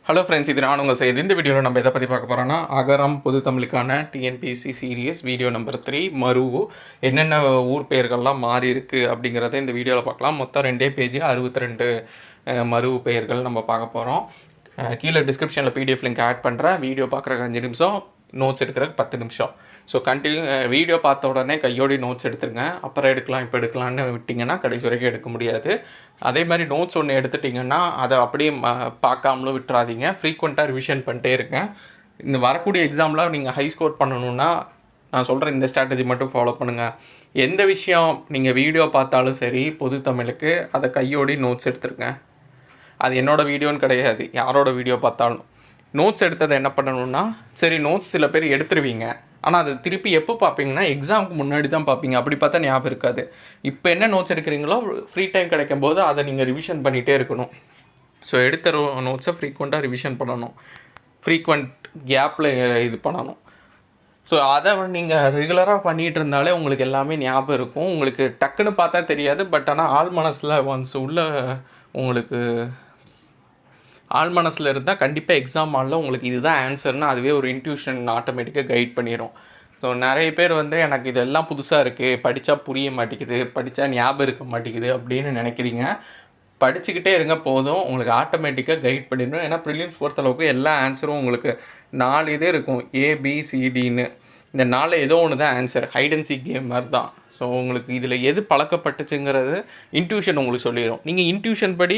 Hello friends, இது நான் உங்கள் செய்தி. இந்த வீடியோவில் நம்ம எதை பற்றி பார்க்க போகிறோன்னா, அகரம் பொது தமிழுக்கான டிஎன்பிஎஸ்சி சீரியஸ் வீடியோ நம்பர் 3 மரு என்னென்ன ஊர் பெயர்கள்லாம் மாறி இருக்குது அப்படிங்கிறத இந்த வீடியோவில் பார்க்கலாம். மொத்தம் 2 பேஜ் 62 மரு பெயர்கள் நம்ம பார்க்க போகிறோம். கீழே டிஸ்கிரிப்ஷனில் பிடிஎஃப் லிங்க் ஆட் பண்ணுறேன். வீடியோ பார்க்குறக்கு 5 நிமிஷம், நோட்ஸ் எடுக்கிறதுக்கு 10 நிமிஷம். ஸோ வீடியோ பார்த்த உடனே கையோடி நோட்ஸ் எடுத்துருங்க. அப்புறம் எடுக்கலாம் இப்போ எடுக்கலான்னு விட்டிங்கன்னா கடைசி வரைக்கும் எடுக்க முடியாது. அதே மாதிரி நோட்ஸ் ஒன்று எடுத்துட்டிங்கன்னா அதை அப்படியே பார்க்காமலும் விட்டுறாதீங்க. ஃப்ரீக்வெண்ட்டாக ரிவிஷன் பண்ணிட்டே இருங்க. இந்த வரக்கூடிய எக்ஸாமில் நீங்கள் ஹை ஸ்கோர் பண்ணணுன்னா நான் சொல்கிற இந்த ஸ்ட்ராட்டஜி மட்டும் ஃபாலோ பண்ணுங்கள். எந்த விஷயம் நீங்கள் வீடியோ பார்த்தாலும் சரி, பொது தமிழுக்கு அதை கையோடி நோட்ஸ் எடுத்துருங்க. அது என்னோடய வீடியோன்னு கிடையாது, யாரோட வீடியோ பார்த்தாலும் நோட்ஸ் எடுத்ததை என்ன பண்ணணுன்னா, சரி நோட்ஸ் சில பேர் எடுத்துருவீங்க, ஆனால் அது திருப்பி எப்போ பார்ப்பீங்கன்னா எக்ஸாமுக்கு முன்னாடி தான் பார்ப்பீங்க. அப்படி பார்த்தா ஞாபகம் இருக்காது. இப்போ என்ன நோட்ஸ் எடுக்கிறீங்களோ ஃப்ரீ டைம் கிடைக்கும் போது அதை நீங்கள் ரிவிஷன் பண்ணிகிட்டே இருக்கணும். ஸோ எடுத்த நோட்ஸை ஃப்ரீக்வெண்ட்டாக ரிவிஷன் பண்ணணும், ஃப்ரீக்வெண்ட் கேப்பில் இது பண்ணணும். ஸோ அதை நீங்கள் ரெகுலராக பண்ணிகிட்டு இருந்தாலே உங்களுக்கு எல்லாமே ஞாபகம் இருக்கும். உங்களுக்கு டக்குன்னு பார்த்தா தெரியாது, பட் ஆனால் ஆள் மனசில் ஒன்ஸ் உள்ள உங்களுக்கு ஆள் மனசில் இருந்தால் கண்டிப்பாக எக்ஸாம் ஹாலில் உங்களுக்கு இதுதான் ஆன்சர்னு அதுவே ஒரு இன்ட்யூஷன் ஆட்டோமேட்டிக்காக கைட் பண்ணிடும். ஸோ நிறைய பேர் எனக்கு இதெல்லாம் புதுசாக இருக்குது, படித்தா புரிய மாட்டேங்குது, படித்தா ஞாபகம் இருக்க மாட்டேங்குது அப்படின்னு நினைக்கிறீங்க. படிச்சுக்கிட்டே இருங்க, போதும், உங்களுக்கு ஆட்டோமேட்டிக்காக கைட் பண்ணிடணும். ஏன்னா ப்ரிலிம்ஸ் பொறுத்தளவுக்கு எல்லா ஆன்சரும் உங்களுக்கு 4 இதே இருக்கும், ஏபிசிடின்னு. இந்த 4 ஏதோ ஒன்று தான் answer, hide and seek game மாதிரி தான். ஸோ உங்களுக்கு இதில் எது பழக்கப்பட்டுச்சுங்கிறது இன்ட்யூஷன் உங்களுக்கு சொல்லிடும். நீங்கள் இன்ட்யூஷன் படி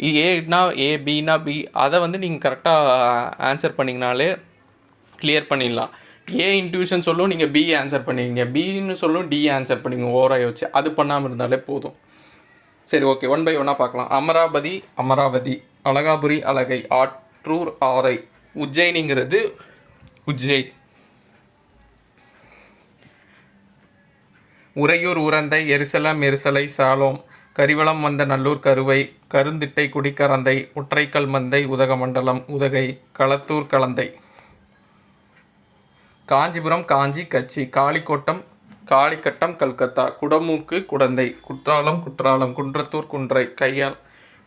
ஏனா ஏ, பினா பி, அதை நீங்கள் கரெக்டாக ஆன்சர் பண்ணிங்கனாலே கிளியர் பண்ணிடலாம். ஏ இன்ட்யூஷன் சொல்லும், நீங்கள் பி ஆன்சர் பண்ணிங்க, பின்னு சொல்லும், டி ஆன்சர் பண்ணிங்க ஓவராக வச்சு. அது பண்ணாமல் இருந்தாலே போதும். சரி, ஓகே, 1 by 1 பார்க்கலாம். அமராவதி அமராவதி, அழகாபுரி அழகை, ஆற்றூர் ஆரை, உஜ்ஜயினிங்கிறது உஜ்ஜை, உறையூர் உரந்தை, எருசலம் எருசலை, சாலோம், கரிவளம் வந்த நல்லூர் கருவை, கருந்திட்டை குடிக்கரந்தை, ஒற்றைக்கல் மந்தை, உதகமண்டலம் உதகை, களத்தூர் கலந்தை, காஞ்சிபுரம் காஞ்சி கச்சி, காளிக்கோட்டம் காளிக்கட்டம் கல்கத்தா, குடமூக்கு குடந்தை, குற்றாலம் குற்றாலம், குன்றத்தூர் குன்றை,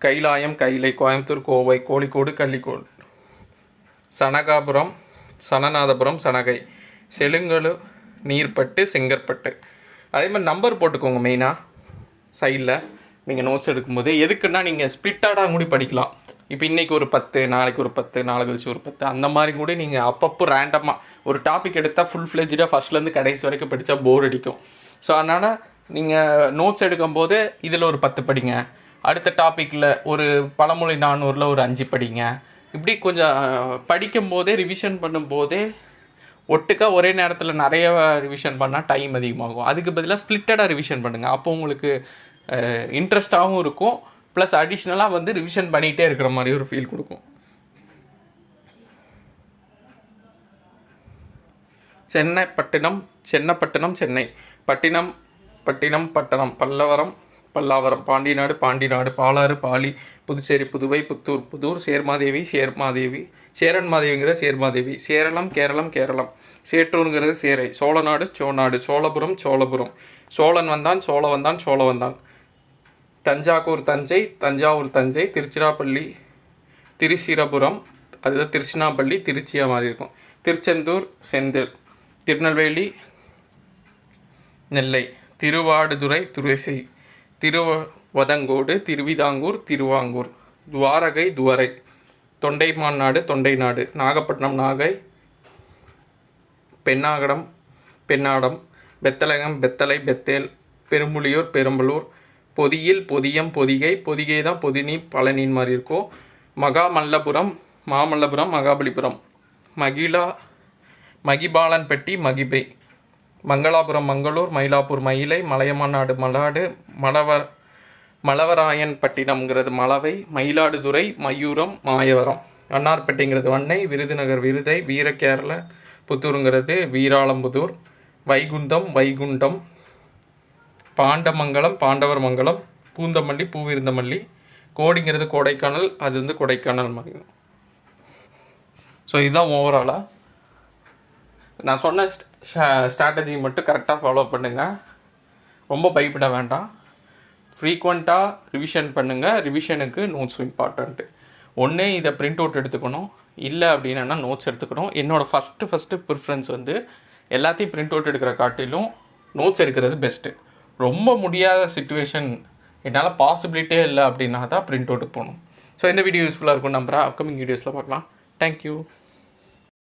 கைலாயம் கைலை, கோயம்புத்தூர் கோவை, கோழிக்கோடு கள்ளிக்கோடு, சனகாபுரம் சனநாதபுரம் சனகை, செலுங்கலு நீர்பட்டு செங்கற்பட்டு. அதே மாதிரி நம்பர் போட்டுக்கோங்க. மெயினாக சைடில் நீங்கள் நோட்ஸ் எடுக்கும்போது எதுக்குன்னா நீங்கள் ஸ்ப்ளிட்டாக கூட படிக்கலாம். இப்போ இன்றைக்கி ஒரு 10, நாளைக்கு ஒரு 10, நாளைக்கு கழிச்சு ஒரு 10, அந்த மாதிரி கூட நீங்கள் அப்பப்போ ரேண்டமாக ஒரு டாபிக் எடுத்தால் ஃபுல் ஃப்ளெஜ்டாக ஃபஸ்ட்லேருந்து கடைசி வரைக்கும் படித்தா போர் அடிக்கும். ஸோ அதனால் நீங்கள் நோட்ஸ் எடுக்கும்போது இதில் ஒரு 10 படிங்க, அடுத்த டாப்பிக்கில் ஒரு பழமொழி 400ல் ஒரு 5 படிங்க. இப்படி கொஞ்சம் படிக்கும்போதே ரிவிஷன் பண்ணும்போதே ஒட்டுக்கா ஒரே நேரத்தில் நிறைய ரிவிஷன் பண்ணால் டைம் அதிகமாகும். அதுக்கு பதிலாக ஸ்ப்ளிட்டடாக ரிவிஷன் பண்ணுங்கள். அப்போ உங்களுக்கு இன்ட்ரெஸ்டாகவும் இருக்கும், ப்ளஸ் அடிஷ்னலாக ரிவிஷன் பண்ணிகிட்டே இருக்கிற மாதிரி ஒரு ஃபீல் கொடுக்கும். சென்னை பட்டினம், சென்னப்பட்டினம் சென்னை, பட்டினம் பட்டினம் பட்டணம், பல்லவரம் பல்லாவரம், பாண்டிநாடு பாண்டிநாடு, பாலாறு பாலி, புதுச்சேரி புதுவை, புத்தூர் புதூர், சேர்மாதேவி சேர்மாதேவி, சேரன்மாதேவிங்கிற சேர்மாதேவி, சேரளம் கேரளம் கேரளம், சேற்றூருங்கிறது சேரை, சோழநாடு சோநாடு, சோழபுரம் சோழபுரம், சோழன் வந்தான் சோழ வந்தான் சோழ வந்தான், தஞ்சாவூர் தஞ்சை தஞ்சாவூர் தஞ்சை, திருச்சிராப்பள்ளி திருச்சிரபுரம், அதுதான் திருச்சினாப்பள்ளி திருச்சியாக மாதிரி இருக்கும், திருச்செந்தூர் செந்தில், திருநெல்வேலி நெல்லை, திருவாடுதுறை துறைசை, திருவதங்கோடு திருவிதாங்கூர் திருவாங்கூர், துவாரகை துவரை, தொண்டைமான் தொண்டை நாடு, நாகப்பட்டினம் நாகை, பெண்ணாகடம் பெண்ணாடம், பெத்தலகம் பெத்தலை பெத்தேல், பெரும்புலியூர் பெரும்பலூர், பொதியில் பொதியம் பொதிகை, பொதிகை தான் பொதினி பழனின் மாதிரி இருக்கும், மகாமல்லபுரம் மாமல்லபுரம் மகாபலிபுரம், மகிபாலன்பட்டி மகிபை, மங்களாபுரம் மங்களூர், மயிலாப்பூர் மயிலை, மலையமாநாடு மலாடு, மலவராயன்பட்டினம்ங்கிறது மலவை, மயிலாடுதுறை மயூரம் மாயவரம், அன்னார்பட்டிங்கிறது வண்ணை, விருதுநகர் விருதை, வீரகேரள புத்தூருங்கிறது வீராளம்புதூர், வைகுண்டம் வைகுண்டம், பாண்டமங்கலம் பாண்டவர் மங்கலம், பூந்தமல்லி பூவிருந்தமல்லி, கோடிங்கிறது கோடைக்கானல், அது கொடைக்கானல் மாதிரி. ஸோ இதுதான் ஓவராலாக நான் சொன்ன ஸ்ட்ராட்டஜி மட்டும் கரெக்டாக ஃபாலோ பண்ணுங்கள். ரொம்ப பயப்பட வேண்டாம். ஃப்ரீக்வெண்ட்டாக ரிவிஷன் பண்ணுங்கள். ரிவிஷனுக்கு நோட்ஸ் இம்பார்ட்டண்ட்டு. ஒன்று இதை பிரிண்ட் அவுட் எடுத்துக்கணும், இல்லை அப்படின்னா நோட்ஸ் எடுத்துக்கணும். என்னோடய ஃபஸ்ட்டு ப்ரிஃபரன்ஸ் வந்து எல்லாத்தையும் பிரிண்ட் அவுட் எடுக்கிற காட்டிலும் நோட்ஸ் எடுக்கிறது பெஸ்ட்டு. ரொம்ப முடியாத சிச்சுவேஷன், என்னால் பாசிபிலிட்டியே இல்லை அப்படின்னா தான் பிரிண்ட் அவுட்டுக்கு போகணும். ஸோ இந்த வீடியோ யூஸ்ஃபுல்லாக இருக்கும் நம்புகிறேன். அப்கமிங் வீடியோஸில் பார்க்கலாம். தேங்க்யூ.